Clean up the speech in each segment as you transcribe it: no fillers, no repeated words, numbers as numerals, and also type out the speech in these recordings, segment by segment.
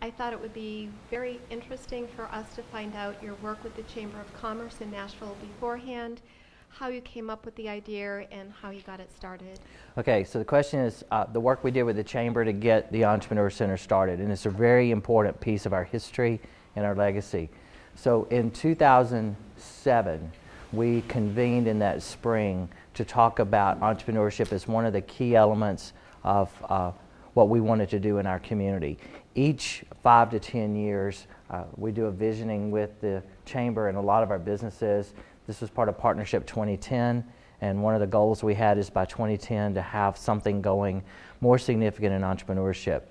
I thought it would be very interesting for us to find out your work with the Chamber of Commerce in Nashville beforehand, how you came up with the idea, and how you got it started. Okay, so the question is the work we did with the Chamber to get the Entrepreneur Center started, and it's a very important piece of our history and our legacy. So in 2007, we convened in that spring to talk about entrepreneurship as one of the key elements of what we wanted to do in our community. Each 5 to 10 years, we do a visioning with the Chamber and a lot of our businesses. This was part of Partnership 2010, and one of the goals we had is by 2010 to have something going more significant in entrepreneurship.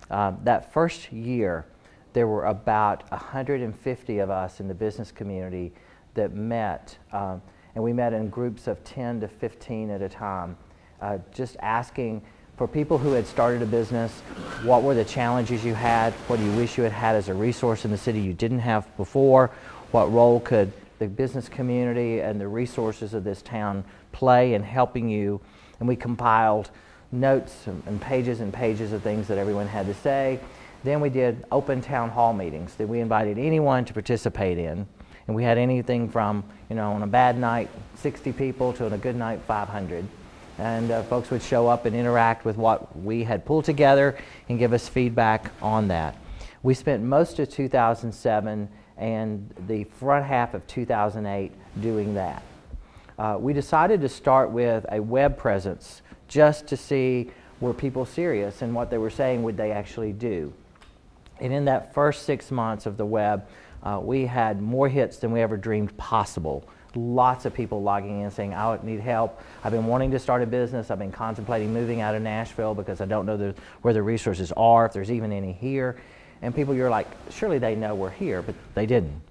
That first year, there were about 150 of us in the business community that met, and we met in groups of 10 to 15 at a time, just asking for people who had started a business, what were the challenges you had, what do you wish you had had as a resource in the city you didn't have before, what role could the business community and the resources of this town play in helping you, and we compiled notes and pages of things that everyone had to say. Then we did open town hall meetings that we invited anyone to participate in. And we had anything from, on a bad night, 60 people to on a good night, 500. And folks would show up and interact with what we had pulled together and give us feedback on that. We spent most of 2007 and the front half of 2008 doing that. We decided to start with a web presence just to see were people serious and what they were saying would they actually do. And in that first 6 months of the web, we had more hits than we ever dreamed possible. Lots of people logging in saying, I need help. I've been wanting to start a business. I've been contemplating moving out of Nashville because I don't know where the resources are, if there's even any here. And people, you're like, surely they know we're here, but they didn't.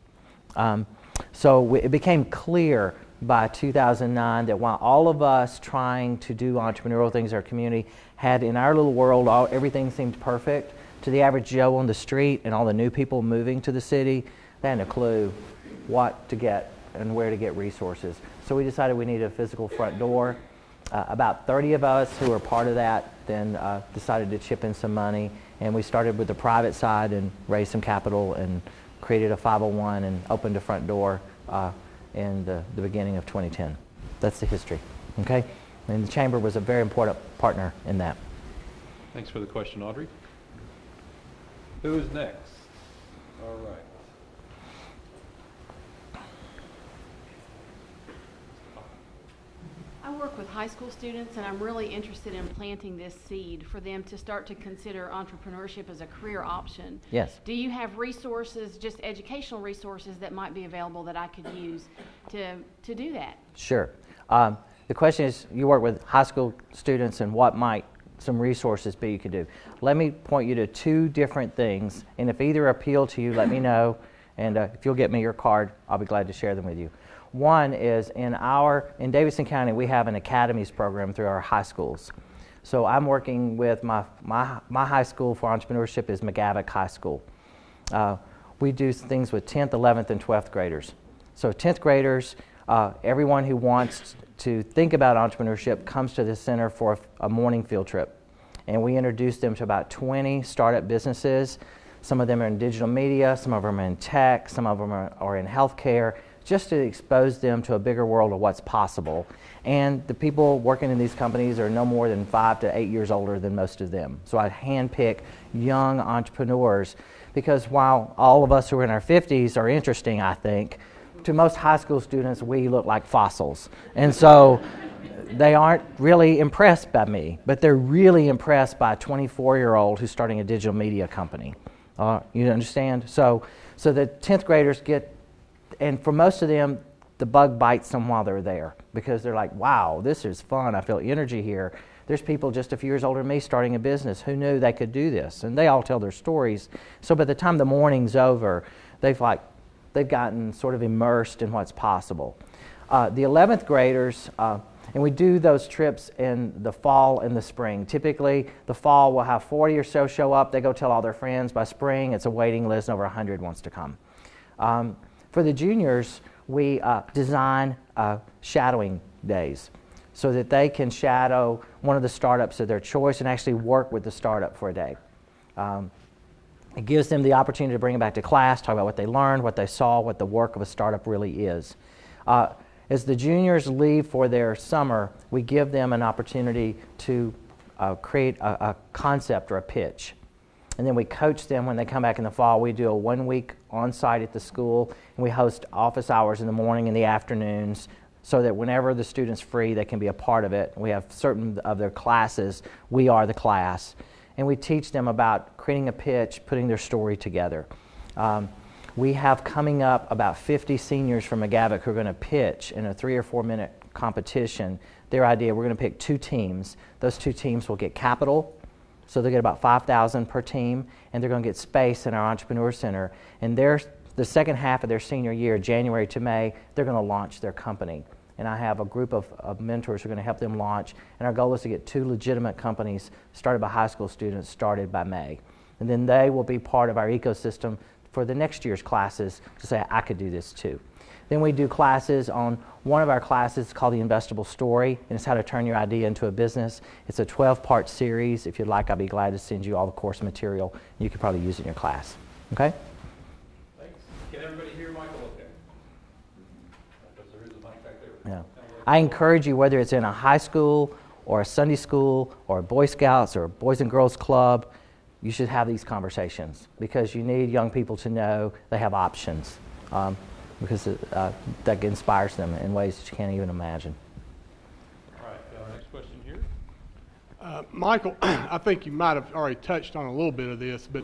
So it became clear by 2009 that while all of us trying to do entrepreneurial things in our community had in our little world, everything seemed perfect, to the average Joe on the street and all the new people moving to the city, they hadn't a clue what to get and where to get resources. So we decided we needed a physical front door. About 30 of us who were part of that then decided to chip in some money, and we started with the private side and raised some capital and created a 501 and opened a front door in the beginning of 2010. That's the history, okay? And the Chamber was a very important partner in that. Thanks for the question, Audrey. Who's next? All right. I work with high school students, and I'm really interested in planting this seed for them to start to consider entrepreneurship as a career option. Yes. Do you have resources, just educational resources, that might be available that I could use to do that? Sure. The question is, you work with high school students, and what might some resources be you could do? Let me point you to 2 different things, and if either appeal to you, let me know, and if you'll get me your card, I'll be glad to share them with you. One is in Davidson County, we have an academies program through our high schools. So I'm working with my high school for entrepreneurship is McGavock High School. We do things with 10th, 11th, and 12th graders. So 10th graders, everyone who wants to think about entrepreneurship comes to the center for a morning field trip. And we introduce them to about 20 startup businesses. Some of them are in digital media, some of them are in tech, some of them are in healthcare, just to expose them to a bigger world of what's possible. And the people working in these companies are no more than 5 to 8 years older than most of them. So I handpick young entrepreneurs because while all of us who are in our 50s are interesting, I think, to most high school students, we look like fossils. And so they aren't really impressed by me, but they're really impressed by a 24-year-old who's starting a digital media company. You understand? So the 10th graders get, and for most of them, the bug bites them while they're there because they're like, wow, this is fun. I feel energy here. There's people just a few years older than me starting a business. Who knew they could do this? And they all tell their stories. So by the time the morning's over, they've gotten sort of immersed in what's possible. The 11th graders, and we do those trips in the fall and the spring. Typically, the fall we'll have 40 or so show up. They go tell all their friends. By spring, it's a waiting list, and over 100 wants to come. For the juniors, we design shadowing days so that they can shadow one of the startups of their choice and actually work with the startup for a day. It gives them the opportunity to bring it back to class, talk about what they learned, what they saw, what the work of a startup really is. As the juniors leave for their summer, we give them an opportunity to create a concept or a pitch. And then we coach them when they come back in the fall. We do a 1-week on-site at the school, and we host office hours in the morning and the afternoons so that whenever the student's free, they can be a part of it. We have certain of their classes. We are the class. And we teach them about creating a pitch, putting their story together. We have coming up about 50 seniors from McGavock who are going to pitch in a 3 or 4 minute competition their idea. We're going to pick 2 teams. Those 2 teams will get capital, so they'll get about $5,000 per team, and they're going to get space in our Entrepreneur Center. And the second half of their senior year, January to May, they're going to launch their company. And I have a group of mentors who are going to help them launch. And our goal is to get 2 legitimate companies started by high school students started by May. And then they will be part of our ecosystem for the next year's classes to say, I could do this too. Then we do classes on one of our classes called the Investable Story, and it's how to turn your idea into a business. It's a 12-part series. If you'd like, I'll be glad to send you all the course material. You could probably use it in your class. Okay? Thanks. Can everybody hear Michael okay? Because there is a mic back there. Yeah. I encourage you, whether it's in a high school or a Sunday school or a Boy Scouts or a Boys and Girls Club, you should have these conversations because you need young people to know they have options. Because that inspires them in ways that you can't even imagine. All right, next question here. Michael, I think you might have already touched on a little bit of this, but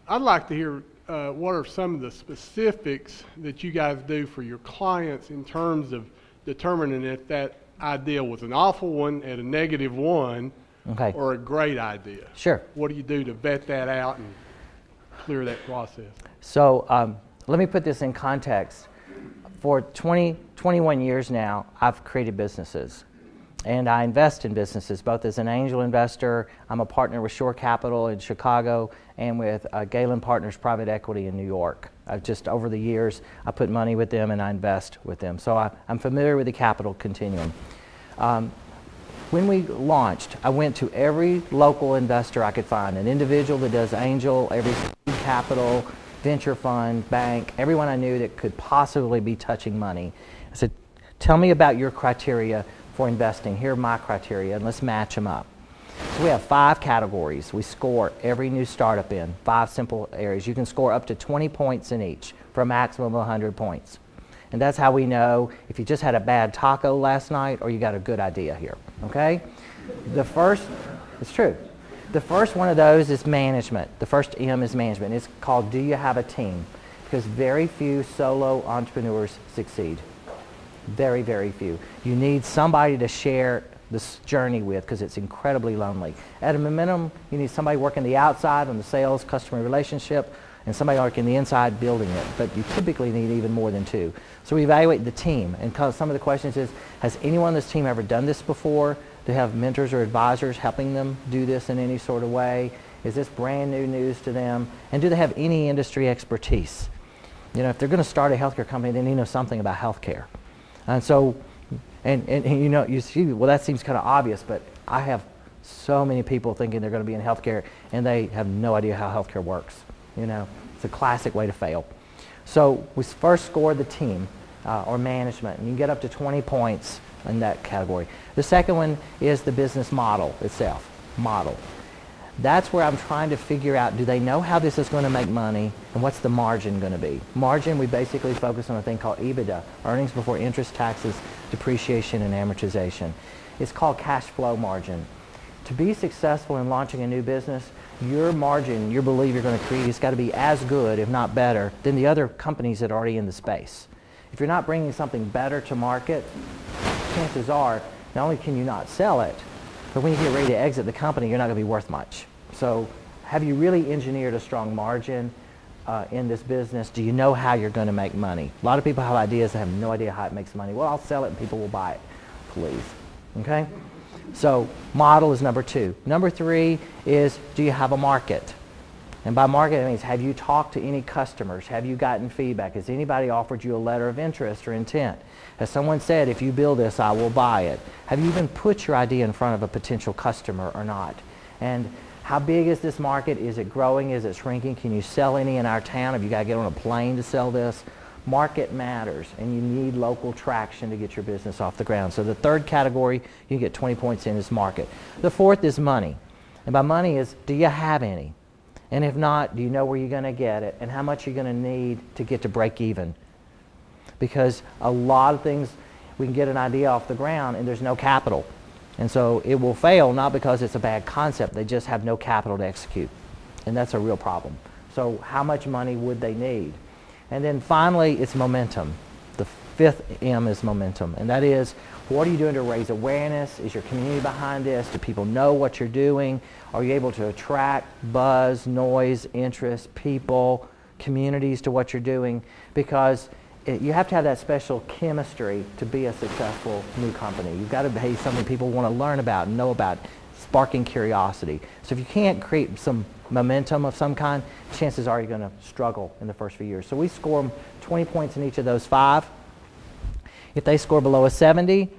I'd like to hear what are some of the specifics that you guys do for your clients in terms of determining if that idea was an awful one at a -1 or a great idea. Sure. What do you do to vet that out and clear that process? So let me put this in context. For 21 years now, I've created businesses. And I invest in businesses, both as an angel investor. I'm a partner with Shore Capital in Chicago and with Galen Partners Private Equity in New York. Just over the years, I put money with them and I invest with them. So I'm familiar with the capital continuum. When we launched, I went to every local investor I could find, an individual that does angel, every capital, venture fund, bank, everyone I knew that could possibly be touching money. I said, tell me about your criteria for investing. Here are my criteria, and let's match them up. So we have 5 categories. We score every new startup in, 5 simple areas. You can score up to 20 points in each for a maximum of 100 points. And that's how we know if you just had a bad taco last night or you got a good idea here, okay? It's true. The first one of those is management. The first M is management. It's called, do you have a team? Because very few solo entrepreneurs succeed. Very, very few. You need somebody to share this journey with because it's incredibly lonely. At a minimum, you need somebody working the outside on the sales, customer relationship, and somebody working the inside building it. But you typically need even more than 2. So we evaluate the team. And some of the questions is, has anyone on this team ever done this before? Do they have mentors or advisors helping them do this in any sort of way? Is this brand new news to them? And do they have any industry expertise? You know, if they're going to start a healthcare company, they need to know something about healthcare. And so, and you know, you see, well, that seems kind of obvious, but I have so many people thinking they're going to be in healthcare, and they have no idea how healthcare works. You know, it's a classic way to fail. So we first score the team or management, and you get up to 20 points in that category. The second one is the business model itself, That's where I'm trying to figure out, do they know how this is going to make money, and what's the margin going to be? Margin, we basically focus on a thing called EBITDA, earnings before interest, taxes, depreciation, and amortization. It's called cash flow margin. To be successful in launching a new business, your margin, your belief you're going to create, has got to be as good, if not better, than the other companies that are already in the space. If you're not bringing something better to market, chances are, not only can you not sell it, but when you get ready to exit the company, you're not going to be worth much. So have you really engineered a strong margin in this business? Do you know how you're going to make money? A lot of people have ideas and have no idea how it makes money. Well, I'll sell it and people will buy it. Please. Okay? So model is number 2. Number 3 is, do you have a market? And by market, it means, have you talked to any customers? Have you gotten feedback? Has anybody offered you a letter of interest or intent? Has someone said, if you build this, I will buy it? Have you even put your idea in front of a potential customer or not? And How big is this market? Is it growing? Is it shrinking? Can you sell any in our town? Have you got to get on a plane to sell this? Market matters, and you need local traction to get your business off the ground. So the third category, you get 20 points in, is market. The fourth is money. And by money is, do you have any? And if not, do you know where you're going to get it? And how much you're going to need to get to break even? Because a lot of things, we can get an idea off the ground and there's no capital. And so it will fail, not because it's a bad concept, they just have no capital to execute. And that's a real problem. So how much money would they need? And then finally, it's momentum. The fifth M is momentum. And that is, what are you doing to raise awareness? Is your community behind this? Do people know what you're doing? Are you able to attract buzz, noise, interest, people, communities to what you're doing? Because you have to have that special chemistry to be a successful new company. You've got to be something people want to learn about and know about, sparking curiosity. So if you can't create some momentum of some kind, chances are you're going to struggle in the first few years. So we score them 20 points in each of those 5. If they score below a 70,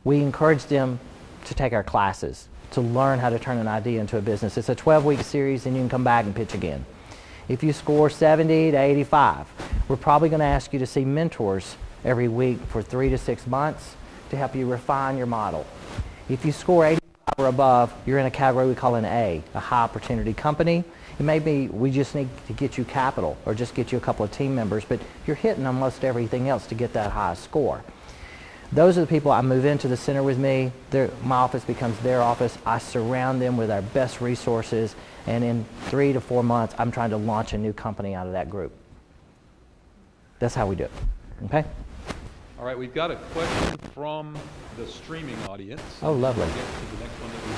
we encourage them to take our classes, to learn how to turn an idea into a business. It's a 12-week series, and you can come back and pitch again. If you score 70 to 85, we're probably going to ask you to see mentors every week for 3 to 6 months to help you refine your model. If you score 85 or above, you're in a category we call an A, a high opportunity company. It may be we just need to get you capital or just get you a couple of team members, but you're hitting almost everything else to get that high score. Those are the people I move into the center with me. My office becomes their office. I surround them with our best resources, and in 3 to 4 months, I'm trying to launch a new company out of that group. That's how we do it. Okay? All right, we've got a question from the streaming audience. Oh, lovely. We'll get to the next one that we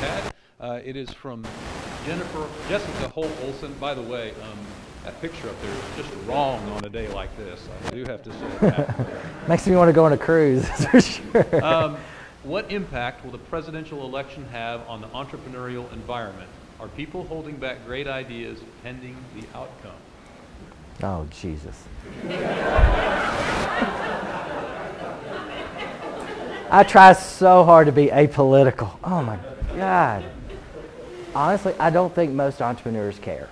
had. It is from Jessica Holt Olson. By the way, that picture up there is just wrong on a day like this. I do have to say that. Makes me want to go on a cruise, for sure. What impact will the presidential election have on the entrepreneurial environment? Are people holding back great ideas pending the outcome? Oh, Jesus. I try so hard to be apolitical. Oh, my God. Honestly, I don't think most entrepreneurs care.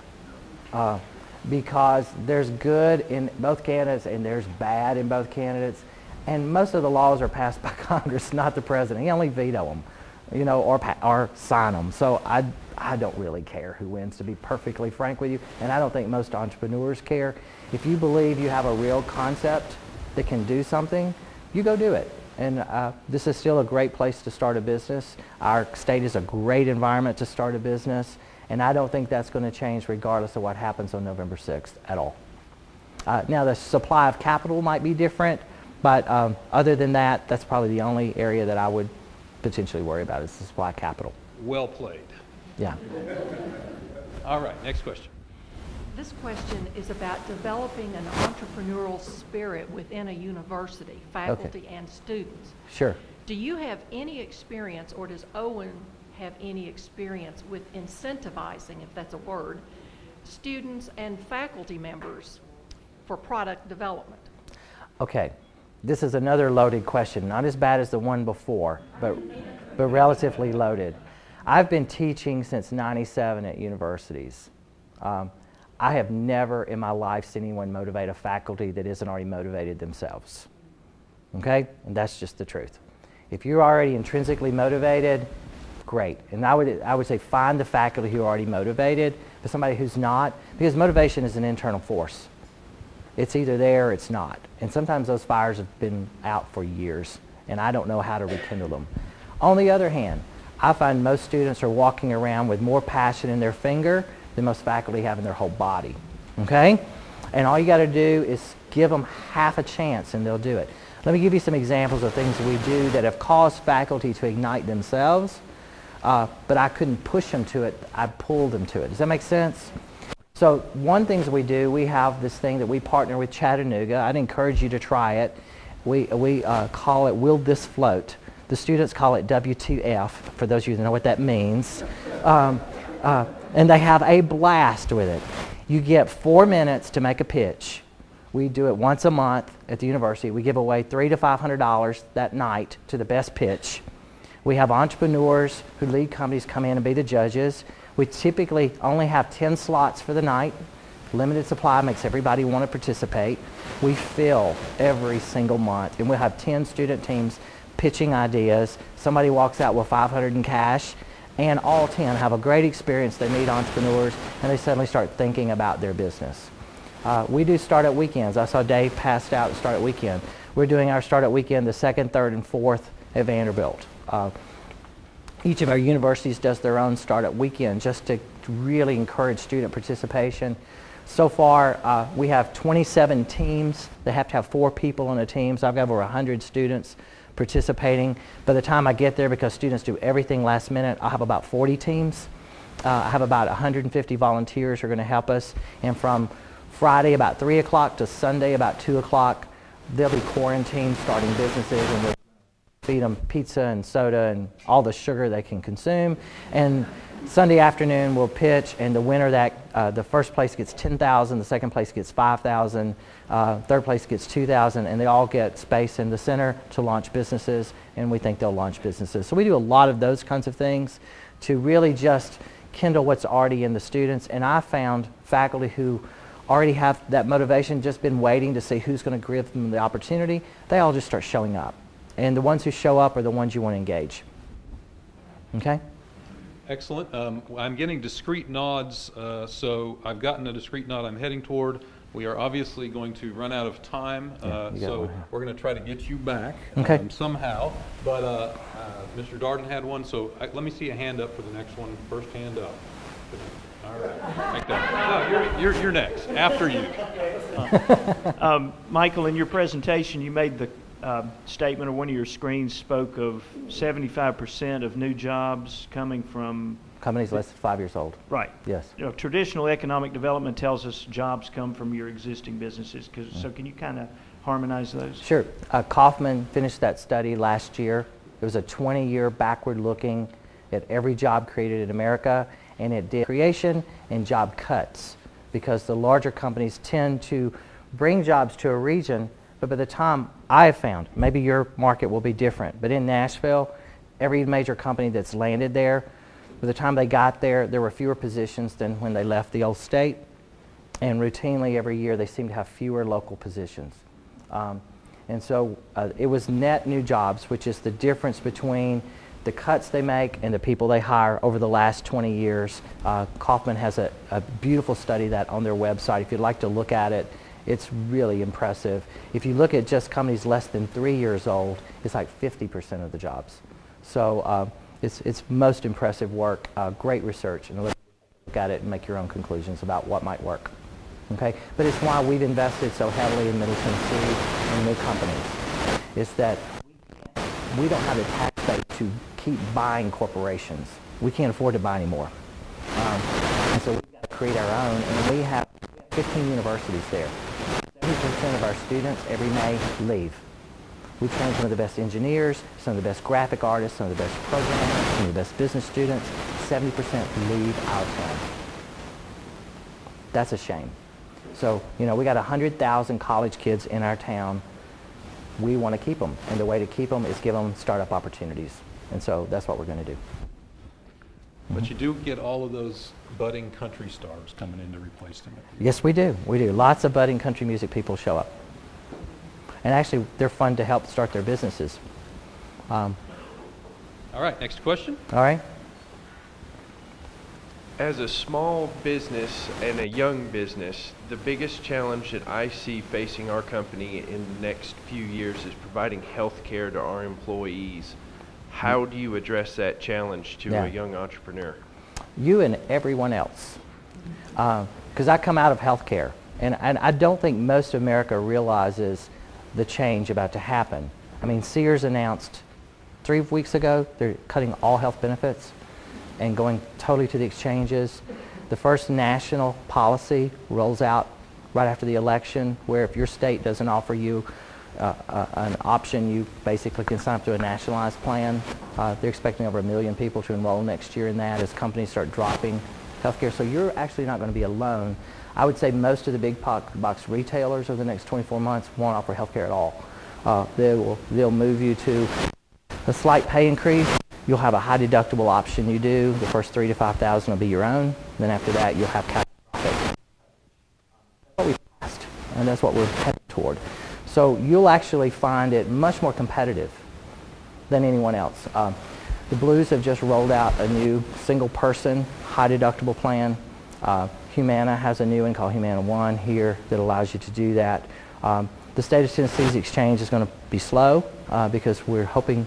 Because there's good in both candidates and there's bad in both candidates. And most of the laws are passed by Congress, not the president. He only veto them, you know, or sign them. So I don't really care who wins, to be perfectly frank with you. And I don't think most entrepreneurs care. If you believe you have a real concept that can do something, you go do it. And this is still a great place to start a business. Our state is a great environment to start a business. And I don't think that's going to change regardless of what happens on November 6th at all. Now, the supply of capital might be different, but other than that, that's probably the only area that I would potentially worry about is the supply of capital. Well played. Yeah. All right, next question. This question is about developing an entrepreneurial spirit within a university, faculty and students. Sure. Do you have any experience, or does Owen have any experience with incentivizing, if that's a word, students and faculty members for product development? Okay. This is another loaded question. Not as bad as the one before, but relatively loaded. I've been teaching since '97 at universities. I have never in my life seen anyone motivate a faculty that isn't already motivated themselves. Okay? And that's just the truth. If you're already intrinsically motivated, great. And I would say find the faculty who are already motivated, but somebody who's not, because motivation is an internal force. It's either there or it's not. And sometimes those fires have been out for years, and I don't know how to rekindle them. On the other hand, I find most students are walking around with more passion in their finger than most faculty have in their whole body. Okay? And all you got to do is give them half a chance and they'll do it. Let me give you some examples of things we do that have caused faculty to ignite themselves, but I couldn't push them to it. I pulled them to it. Does that make sense? So one thing we do, we have this thing that we partner with Chattanooga. I'd encourage you to try it. We call it Will This Float? The students call it W2F, for those of you that know what that means. And they have a blast with it. You get 4 minutes to make a pitch. We do it once a month at the university. We give away $300 to $500 that night to the best pitch. We have entrepreneurs who lead companies come in and be the judges. We typically only have 10 slots for the night. Limited supply makes everybody want to participate. We fill every single month, and we'll have 10 student teams pitching ideas. Somebody walks out with $500 in cash, and all 10 have a great experience. They meet entrepreneurs, and they suddenly start thinking about their business. We do startup weekends. I saw Dave passed out startup weekend. We're doing our startup weekend the 2nd, 3rd, and 4th at Vanderbilt. Each of our universities does their own startup weekend just to really encourage student participation. So far, we have 27 teams. They have to have 4 people on a team, so I've got over 100 students participating. By the time I get there, because students do everything last minute, I'll have about 40 teams. I have about 150 volunteers who are going to help us. And from Friday about 3 o'clock to Sunday about 2 o'clock, they'll be quarantined, starting businesses, and we'll feed them pizza and soda and all the sugar they can consume. And Sunday afternoon we'll pitch, and the winner the first place gets $10,000, the second place gets $5,000, third place gets $2,000, and they all get space in the center to launch businesses, and we think they'll launch businesses. So we do a lot of those kinds of things to really just kindle what's already in the students. And I found faculty who already have that motivation, just been waiting to see who's going to give them the opportunity. They all just start showing up. And the ones who show up are the ones you want to engage. Okay? Excellent. I'm getting discrete nods, so I've gotten a discrete nod I'm heading toward. We are obviously going to run out of time, so we're going to try to get you back somehow. But Mr. Darden had one, so let me see a hand up for the next one. First hand up. All right, like that. No, you're next. After you. Michael, in your presentation, you made the statement, or one of your screens spoke of 75% of new jobs coming from Companies less than 5 years old. Right. Yes. You know, traditional economic development tells us jobs come from your existing businesses. So can you kind of harmonize those? Sure. Kaufman finished that study last year. It was a 20-year backward looking at every job created in America, and it did creation and job cuts, because the larger companies tend to bring jobs to a region, but by the time I've found, maybe your market will be different, but in Nashville, every major company that's landed there, by the time they got there, there were fewer positions than when they left the old state, and routinely every year they seem to have fewer local positions. And so it was net new jobs, which is the difference between the cuts they make and the people they hire over the last 20 years. Kaufman has a beautiful study of that on their website. If you'd like to look at it, it's really impressive. If you look at just companies less than 3 years old, it's like 50% of the jobs. So it's most impressive work, great research, and look at it and make your own conclusions about what might work. Okay? But it's why we've invested so heavily in Middle Tennessee and new companies. It's that we don't have the tax base to keep buying corporations. We can't afford to buy anymore. And so we've got to create our own, and we have 15 universities there. 70% of our students every May leave. We train some of the best engineers, some of the best graphic artists, some of the best programmers, some of the best business students. 70% leave our town. That's a shame. So, you know, we got 100,000 college kids in our town. We want to keep them, and the way to keep them is give them startup opportunities. And so that's what we're going to do. But you do get all of those budding country stars coming in to replace them. Yes, we do. We do. Lots of budding country music people show up. And actually, they're fun to help start their businesses. All right, next question. All right. As a small business and a young business, the biggest challenge that I see facing our company in the next few years is providing health care to our employees. How do you address that challenge to a young entrepreneur? You and everyone else. Because I come out of healthcare, and I don't think most of America realizes the change about to happen. I mean, Sears announced 3 weeks ago they're cutting all health benefits and going totally to the exchanges. The first national policy rolls out right after the election, where if your state doesn't offer you an option, you basically can sign up to a nationalized plan. They're expecting over 1 million people to enroll next year in that as companies start dropping healthcare. So you're actually not going to be alone. I would say most of the big box retailers over the next 24 months won't offer healthcare at all. They'll move you to a slight pay increase you'll have a high deductible option you do. The first 3,000 to 5,000 will be your own. Then after that, you'll have catastrophic. That's what we passed, and that's what we're headed toward. So you'll actually find it much more competitive than anyone else. The Blues have just rolled out a new single-person high deductible plan. Humana has a new one called Humana One here that allows you to do that. The state of Tennessee's exchange is going to be slow because we're hoping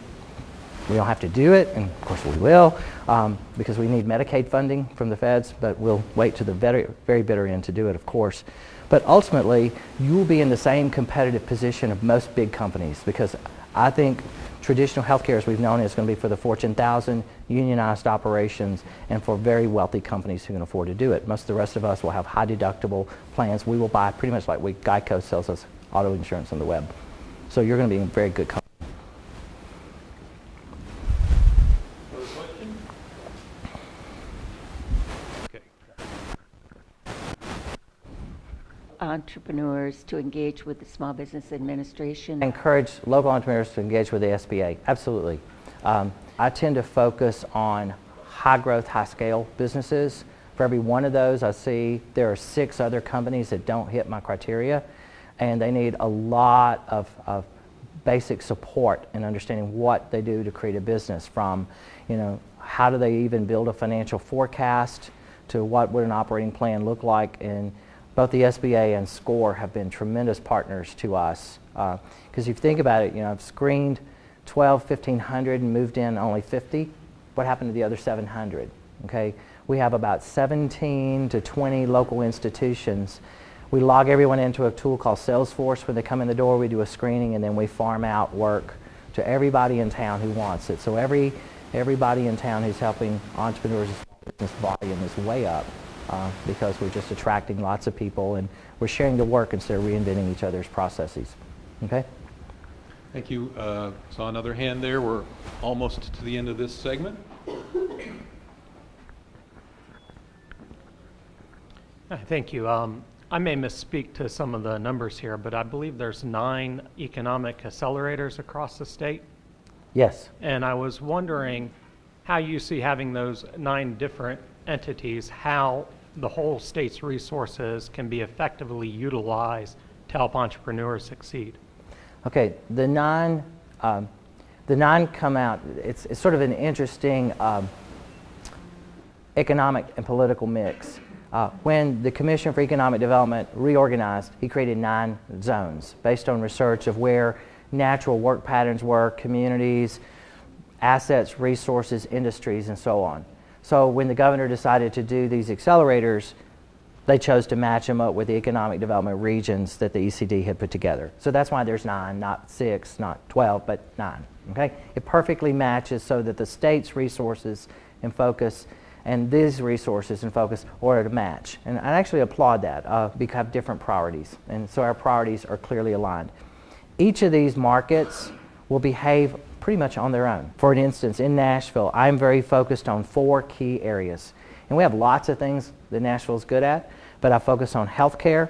we don't have to do it, and of course we will, because we need Medicaid funding from the feds, but we'll wait to the very, very bitter end to do it, of course. But ultimately, you will be in the same competitive position of most big companies, because I think traditional healthcare, as we've known, is going to be for the Fortune 1000, unionized operations, and for very wealthy companies who can afford to do it. Most of the rest of us will have high what plans. We will buy pretty much like Geico sells us auto insurance on the web. So you're going to be in very good company. Entrepreneurs to engage with the Small Business Administration? Encourage local entrepreneurs to engage with the SBA. Absolutely. I tend to focus on high growth, high scale businesses. For every one of those, I see there are 6 other companies that don't hit my criteria, and they need a lot of basic support in understanding what they do to create a business, from, you know, how do they even build a financial forecast to what would an operating plan look like. And both the SBA and SCORE have been tremendous partners to us. Because if you think about it, you know, I've screened 1,500 and moved in only 50. What happened to the other 700? Okay, we have about 17 to 20 local institutions. We log everyone into a tool called Salesforce. When they come in the door, we do a screening, and then we farm out work to everybody in town who wants it. So everybody in town who's helping entrepreneurs and small business volume is way up. Because we're just attracting lots of people, and we're sharing the work instead of reinventing each other's processes. Okay? Thank you. Saw another hand there. We're almost to the end of this segment. Thank you. I may misspeak to some of the numbers here, but I believe there's 9 economic accelerators across the state. Yes. And I was wondering how you see having those 9 different entities, how the whole state's resources can be effectively utilized to help entrepreneurs succeed. Okay, the nine come out. It's sort of an interesting economic and political mix. When the Commission for Economic Development reorganized, he created 9 zones based on research of where natural work patterns were, communities, assets, resources, industries, and so on. So when the governor decided to do these accelerators, they chose to match them up with the economic development regions that the ECD had put together. So that's why there's 9, not 6, not 12, but 9. Okay? It perfectly matches so that the state's resources and focus and these resources and focus are to match. And I actually applaud that because we have different priorities. And so our priorities are clearly aligned. Each of these markets will behave pretty much on their own. For instance, in Nashville, I'm very focused on 4 key areas. And we have lots of things that Nashville's good at, but I focus on healthcare,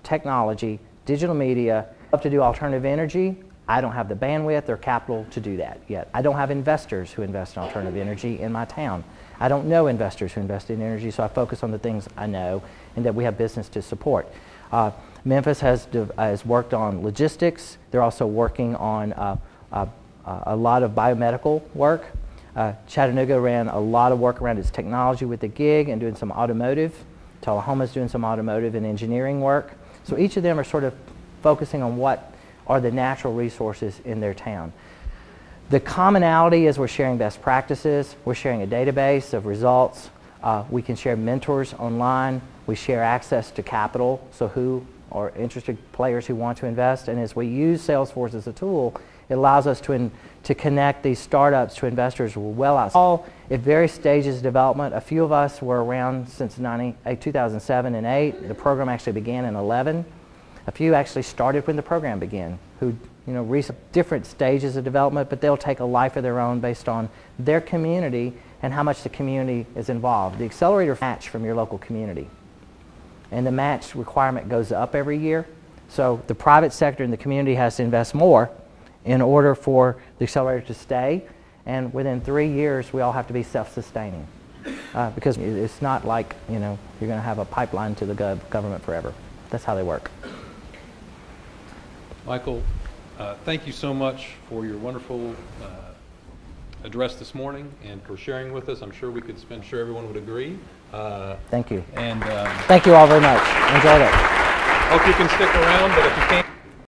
technology, digital media. I love to do alternative energy. I don't have the bandwidth or capital to do that yet. I don't have investors who invest in alternative energy in my town. I don't know investors who invest in energy, so I focus on the things I know and that we have business to support. Memphis has worked on logistics. They're also working on a lot of biomedical work. Chattanooga ran a lot of work around its technology with the gig and doing some automotive. Tullahoma's doing some automotive and engineering work. So each of them are sort of focusing on what are the natural resources in their town. The commonality is we're sharing best practices. We're sharing a database of results. We can share mentors online. We share access to capital, so who are interested players who want to invest. And as we use Salesforce as a tool, it allows us to connect these startups to investors well outside. All at various stages of development. A few of us were around since 2007 and 2008. The program actually began in 2011. A few actually started when the program began, who reach different stages of development, but they'll take a life of their own based on their community and how much the community is involved. The accelerator match from your local community. And the match requirement goes up every year. So the private sector and the community has to invest more in order for the accelerator to stay. And within 3 years, we all have to be self-sustaining. Because it's not like, you're going to have a pipeline to the government forever. That's how they work. Michael, thank you so much for your wonderful address this morning and for sharing with us. I'm sure everyone would agree. Thank you. And thank you all very much. Enjoyed it. Hope you can stick around, but if you can't.